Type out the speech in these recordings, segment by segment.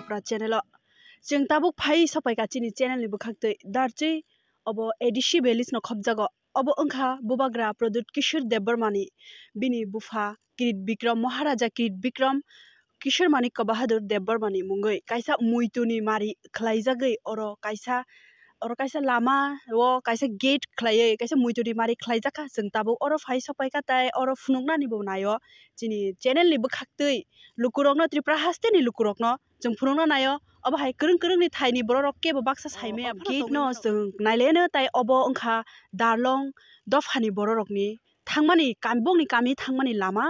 pra channel jeng tabuk phai sapai ka chini channel ni bukhakte darchi obo edishi belis no khobjago obo ongkha bubagra product kishor debormani bini bufa kirit bikram maharaja kirit bikram kishor manik bahadur debormani mungoi kaisa muituni mari khlaijagoi oro kaisa lama o kaisa gate khlaiye kaisa muituri mari khlaijaka jeng tabuk oro phai sapai ka tai oro phunukna ni bo nayo chini channel ni bukhaktei lukurokno tripra haste ni lukurokno jeng phunukna nayo obo hai krung ni thaini borok ke bo baksa saime gate no jeng naileno tai obo ongkha darlong dofhani borokni thangmani kambongni kami thangmani lama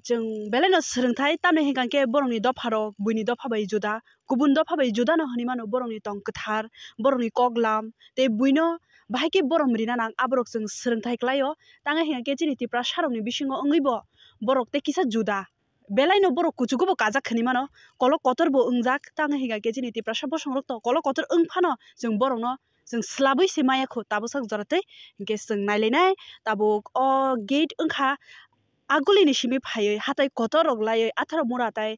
jeng beleno srungthai tamne hingkangke borokni dopharok buini dopha bai juda kubun dopha bai juda no hanimano borokni tong kwthar borokni koklam te buino bahaike borom rina nang aborok jeng srungthai klaio tanga hingkangke chini tipra sarokni bisingo ongibo borok te kisa juda belaino borok kuchugo bo kajak khani mano kolok kotor bo ungjak tanga hingkangke chini tipra sabo songrok to kolok kotor ungphano jeng borokno jeng slabui se maya kho tabosak jorate hingke jeng nailenai tabuk o gate ongkha agulini simi phaiye hatai kotor rok laiye atharo mura tai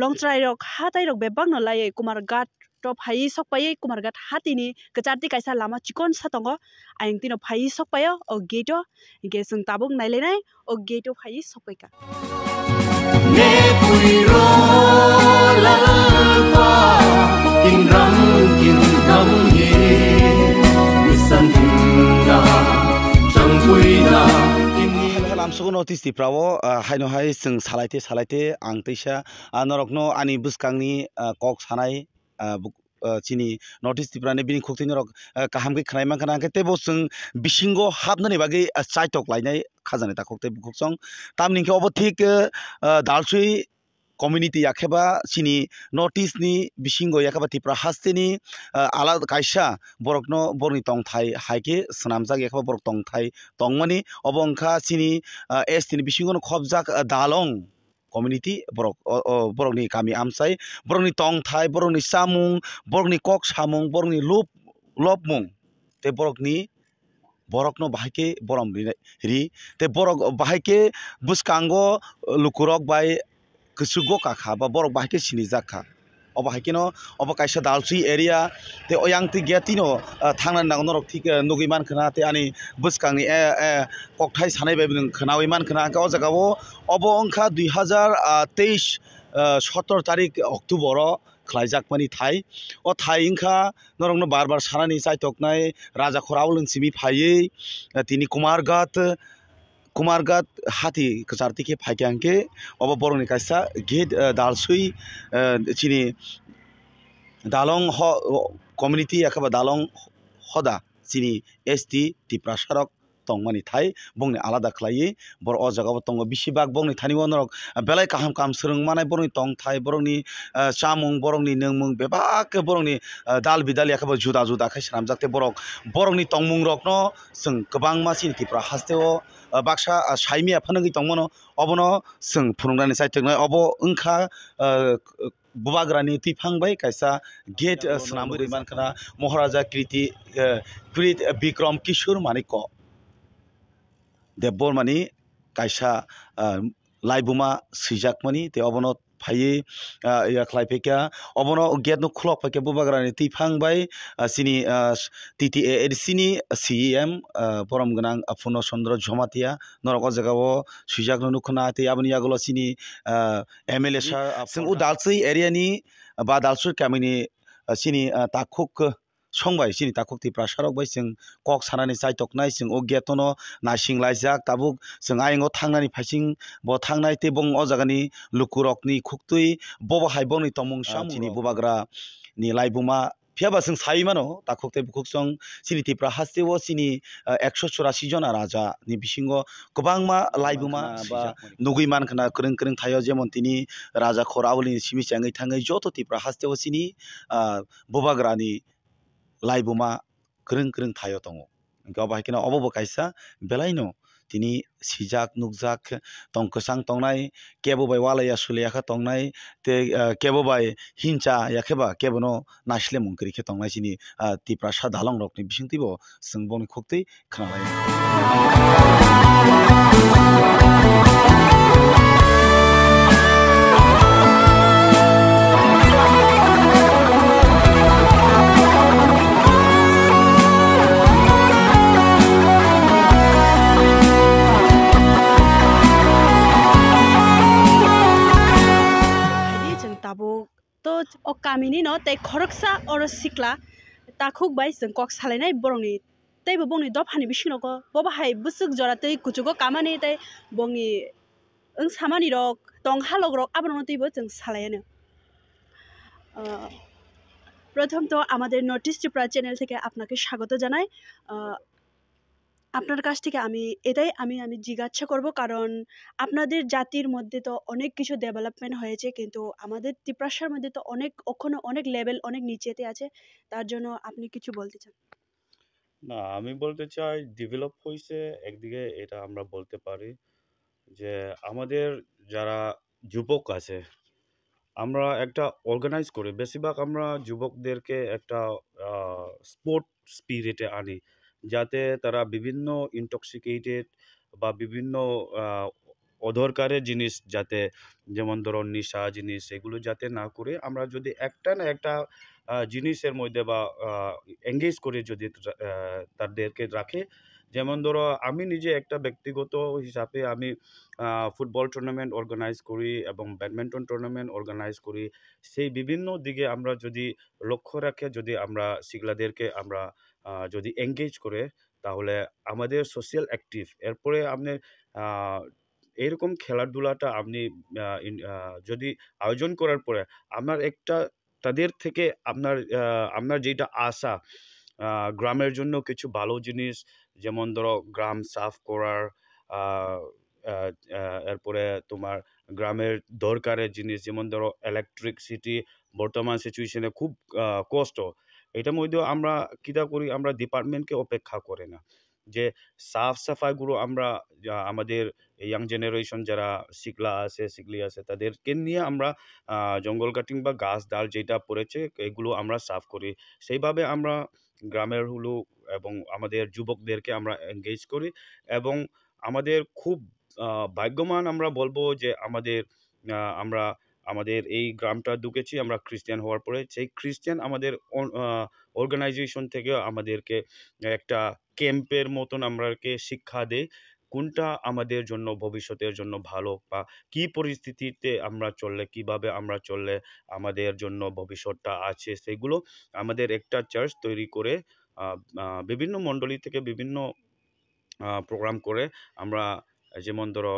longtrai rok hatai rok bebang no laiye kumar gat to phai sokpai kumar gat hatini kacharti kaisa lama chikon satongo aingti no phai sokpayo o gate o hingke jeng tabuk nailenai o gate o phai sokpaika ne puiro lalpa kinram ye misan hinna changpuina amsugo notice ti prawo haino hai sing salaite ang teisa norokno ani buskangni kok sanai chini notice ti prane bini khokti norok kaham ke khnai man kana ke tebo sing bisingo habnani bagi chaitok lainai khajane ta khokte bukhsong tamni ke obo thik dalsui community yakheba chini notice ni bisingo yakheba tipra hasteni ala kaisa borokno borni tongthai haike snamjak yakheba borok tongthai tongmani obongkha chini st ni bisingo khobjak dalong community borokni kami amsai borokni tongthai borokni samung borokni kok samung borokni lopmung te borokno bahaike borom ri te borok bahaike buskango lukurok bai kusugo kakha ba borok bahaike sinijaka obo haikeno obo kaisa dalsui area te oyang ti getino thangna nangnorok thik nugui man khana te ani buskangni kokthai sanai bai khanawi man khana ka o jagao obo ongkha 2023 17 tarik october khlaijak mani thai o thai ingkha norokno barbar sanani chaitoknai raja khoraul simi phaiye tini kumargat hati kacharti ke phaikangke obo borokni kaisa gate dalsui chini dalong community yakaba dalong hoda chini st tipra sarok tongmani thai bongni alada khlai bor o jagao tongo bisibak bongni thani wonorok belai kaham kam srung manai boroni tong thai boroni chamung boroni nengmung bebak boroni dal bidal yakaba juda khai sramjakte borokni tongmung rokno sung kwbang masin tipra hasteo baksa saimia phanangi tongmono obono sung phunungrani saiteknai obo ongkha bubagrani tipangbai kaisa gate snamui riman khana maharaja kirit bikram kishor maniko debormani kaisa laibuma sijakmani te obono phaiye ya khlaipeka obono gate no khulok paike bubagrani tipangbai sini TTA sini CEM borom ganang Apurno Chandra Jhomatia norok o jagao sijak no nukhna te aboni yagulo sini MLA sir sing udalsui area ni ba dalsui kamini sini takhuk songbai sini takhuk tipra sarok bai sing kok sanani chaitoknai sing o gate no nasing laijak tabuk sing aingo thangnani phasing bo thangnai te bong o jagani lukurokni khuktui bobo haiboni tomung chini bubagra ni laibuma phiaba sing saimano takhukte bukhuksong sini tipra hasteo sini 184 jona raja ni bisingo kwbangma laibuma ba nugui man khana krung thayo jemon tini raja khorauli simi changai thangai joto tipra hasteo sini bubagrani laibuma krung thayo tongo engka bahikena obo kaisa belaino tini sijak nukjak tongkwsang tongnai kebo bai walaya sulayakha tongnai te kebo bai hincha yakheba kebono nasle mungkri khe tongnai sini tipra sa dalong rokni bisingtibo sungboni khoktui khnalai कामिनि न तै खरकसा और सिक्ला ताखुक bye जों कक सालायनाय बरंनि तैबो बंनि दफानि बिसिनोको बबाहाय बुसुक जरा तै कुचुको कामानि तै बंनि ओं सामानि रक टं हालग रक आबानो तैबो जों सालायानो প্রথম তো আমাদের নর্থ ইস্ট ত্রিপুরা চ্যানেল থেকে আপনাকে স্বাগত জানাই আপনার কাছ থেকে আমি এটাই আমি জিজ্ঞাসা করব কারণ আপনাদের জাতির মধ্যে তো অনেক কিছু ডেভেলপমেন্ট হয়েছে কিন্তু আমাদের ত্রিপুরার মধ্যে তো এখনো অনেক লেভেল অনেক নিচেতে আছে তার জন্য আপনি কিছু বলতে চান না আমি বলতে চাই ডেভেলপ হয়েছে একদিকে এটা আমরা বলতে পারি যে আমাদের যারা যুবক আছে আমরা একটা অর্গানাইজ করি বেশিরভাগ আমরা যুবকদেরকে একটা স্পোর্ট স্পিরিটে আনি যাতে তারা বিভিন্ন ইনটক্সিকেটেড বা বিভিন্ন অদরকারের জিনিস যাতে যেমন ধরো নেশা জিনিস এগুলো যাতে না করে আমরা যদি একটা না একটা জিনিসের মধ্যে বা এঙ্গেজ করে যদি তাদেরকে রাখে যেমন ধরো আমি নিজে একটা ব্যক্তিগত হিসাবে আমি ফুটবল টুর্নামেন্ট অর্গানাইজ করি এবং ব্যাডমিন্টন টুর্নামেন্ট অর্গানাইজ করি সেই বিভিন্ন দিকে আমরা যদি লক্ষ্য রাখে যদি আমরা সেগুলাদেরকে আমরা যদি এঙ্গেজ করে তাহলে আমাদের সোশ্যাল অ্যাক্টিভ এরপরে আপনি এরকম খেলাধুলাটা আপনি যদি আয়োজন করার পরে আপনার একটা তাদের থেকে আপনার যেটা আশা গ্রামের জন্য কিছু ভালো জিনিস যেমন ধরো গ্রাম সাফ করার এরপরে তোমার গ্রামের দরকারের জিনিস যেমন ধরো ইলেকট্রিসিটি বর্তমান সিচুয়েশনে খুব কষ্ট এটার মধ্যেও আমরা কিটা করি আমরা ডিপার্টমেন্টকে অপেক্ষা করে না যে সাফ সাফাইগুলো আমরা আমাদের ইয়াং জেনারেশন যারা শিখলি আছে তাদেরকে নিয়ে আমরা জঙ্গল কাটিং বা গাছ ডাল যেটা পড়েছে এগুলো আমরা সাফ করি সেইভাবে আমরা গ্রামের হলো এবং আমাদের যুবকদেরকে আমরা এনগেজ করি এবং আমাদের খুব ভাগ্যবান আমরা বলবো যে আমরা আমাদের এই গ্রামটা ঢুকেছি আমরা খ্রিস্টান হওয়ার পরে সেই খ্রিস্টান আমাদের অর্গানাইজেশন থেকে আমাদেরকে একটা ক্যাম্পের মতন আমরাকে শিক্ষা দেয় কোনটা আমাদের জন্য ভবিষ্যতের জন্য ভালো বা কি পরিস্থিতিতে আমরা চললে কিভাবে আমরা চললে আমাদের জন্য ভবিষ্যৎটা আছে সেগুলো আমাদের একটা চার্চ তৈরি করে বিভিন্ন মণ্ডলী থেকে বিভিন্ন প্রোগ্রাম করে আমরা যেমন ধরো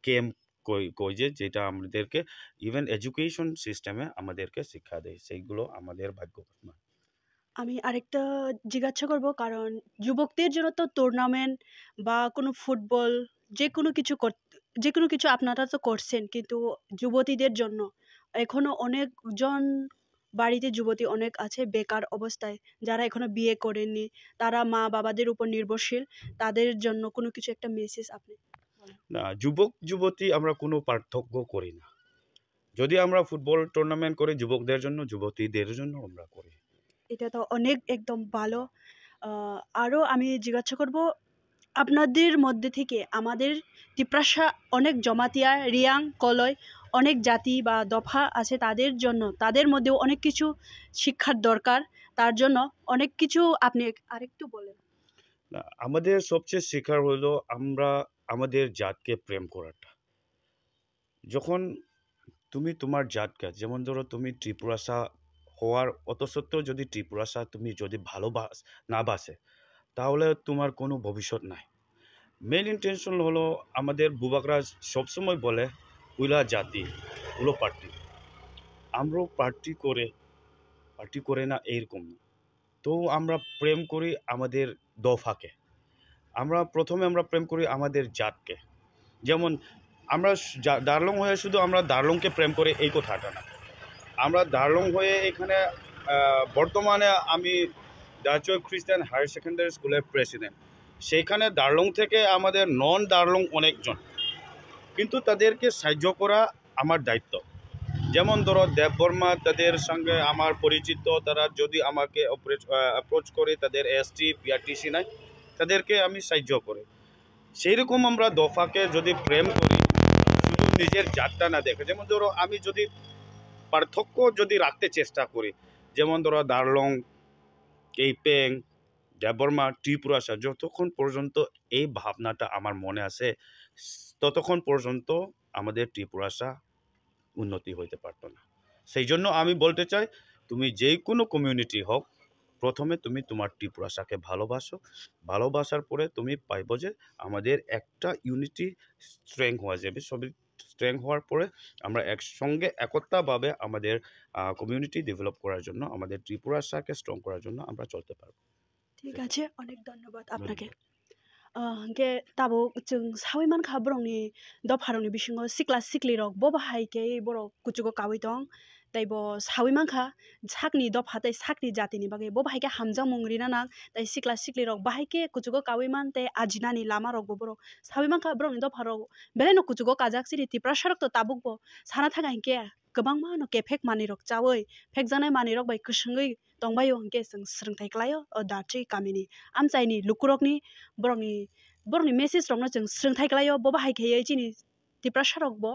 ক্যাম্প কই যেটা আমাদেরকে ইভেন এডুকেশন সিস্টেমে আমাদেরকে শিক্ষা দেয় সেইগুলো আমাদের ভাগ্য আমি আরেকটা জিজ্ঞাসা করব কারণ যুবকদের জন্য তো টুর্নামেন্ট বা কোনো ফুটবল যে কোনো কিছু আপনারা তো করছেন কিন্তু যুবতীদের জন্য এখনো অনেকজন বাড়িতে যুবতী অনেক আছে বেকার অবস্থায় যারা এখনো বিয়ে করেননি তারা মা বাবাদের উপর নির্ভরশীল তাদের জন্য কোনো কিছু একটা মেসেজ আপনি না যুবক যুবতী আমরা কোনো পার্থক্য করি না যদি আমরা ফুটবল টুর্নামেন্ট করি যুবকদের জন্য যুবতীদের জন্য আমরা করি এটা তো অনেক একদম ভালো আরও আমি জিজ্ঞাসা করব আপনাদের মধ্যে থেকে আমাদের ত্রিপুরা অনেক জমাতিয়া রিয়াং কলয় অনেক জাতি বা দফা আছে তাদের জন্য তাদের মধ্যেও অনেক কিছু শিক্ষার দরকার তার জন্য অনেক কিছু আপনি আরেকটু বলেন না আমাদের সবচেয়ে শেখার হলো আমরা আমাদের জাতকে প্রেম করাটা যখন তুমি তোমার জাতকে যেমন ধরো তুমি ত্রিপুরাসা হওয়ার অত সত্ত্বেও যদি ত্রিপুরাসা তুমি যদি না বাসে তাহলে তোমার কোনো ভবিষ্যৎ নাই মেন ইন্টেনশন হলো আমাদের বুবাকরা সবসময় বলে উইলা জাতি উলো পার্টি আমরাও পার্টি করে না এইরকম না তো আমরা প্রেম করি আমাদের দফাকে প্রথমে আমরা প্রেম করি আমাদের জাতকে যেমন আমরা দার্লং হয়ে শুধু আমরা দার্লংকে প্রেম করি এই কথাটা না আমরা দার্লং হয়ে এখানে বর্তমানে আমি দার্চয় খ্রিস্টান হায়ার সেকেন্ডারি স্কুলের প্রেসিডেন্ট সেইখানে দার্লং থেকে আমাদের নন দার্লং অনেকজন কিন্তু তাদেরকে সাহায্য করা আমার দায়িত্ব যেমন ধরো দেববর্মা তাদের সঙ্গে আমার পরিচিত তারা যদি আমাকে অ্যাপ্রোচ করে তাদের এসটি পিআরটিসি নাই তাদেরকে আমি সাহায্য করি সেই রকম আমরা দফাকে যদি প্রেম করি শুধু নিজের জাতটা না দেখে যেমন ধরো আমি যদি পার্থক্য যদি রাখতে চেষ্টা করি যেমন ধরো দার্লং কেইপেং দেববর্মা ত্রিপুরাসা যতক্ষণ পর্যন্ত এই ভাবনাটা আমার মনে আসে ততক্ষণ পর্যন্ত আমাদের ত্রিপুরাসা উন্নতি হইতে পারতো না সেই জন্য আমি বলতে চাই তুমি যে কোনো কমিউনিটি হোক প্রথমে তুমি তোমার ত্রিপুরাসাকে ভালোবাসো, ভালোবাসার পরে তুমি পাইব যে আমাদের একটা ইউনিটি স্ট্রেংথ হওয়া যাবে। সবই স্ট্রেংথ হওয়ার পরে আমরা একসঙ্গে একতাভাবে আমাদের কমিউনিটি ডেভেলপ করার জন্য, আমাদের ত্রিপুরাসাকে স্ট্রং করার জন্য আমরা চলতে পারবো। ঠিক আছে, অনেক ধন্যবাদ আপনাকে। গে তাবো जों सावै मानखा बरंनि दफारंनि बिसिङाव सिक्ला सिक्लि रक bo बाहायके बर' कुचुको कावै दं ताइ bo सावै मानखा साकनि दफा ताइ साकनि जातिनि बागै bo बाहायके हामजां मंग्रिना नां ताइ सिक्ला सिक्लि रक बाहायके कुचुको कावै मान ताइ आजिनानि लामा रक bo बर' सावै मानखा बरंनि दफा रक बेलायनो कुचुको काजाक सिरि तिप्रा सरक तो ताबुक bo साना थागायके गोबां मानो के फेक मानि रक चावै फेक जानाय मानि रक बाय कुसुङै दंबायो हंके जों सोलोंथाइ क्लायो दाट्रि गामिनि आमचाइनि लुकुरकनि बरंनि मेसेज रंनो जों सोलोंथाइ क्लायो bo बाहायके जिनि तिप्रा सरक bo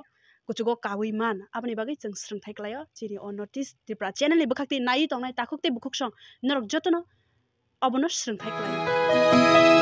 कुचुको कावै मान आपनि बागै जों सोलोंथाइ क्लायो जिनि अ नोटिस तिप्रा चेनेलनि बखाक्ति नायि तंनाय ताखुक्ते बुखुक्सं नरक जतनो अबनो सोलोंथाइ क्लायो।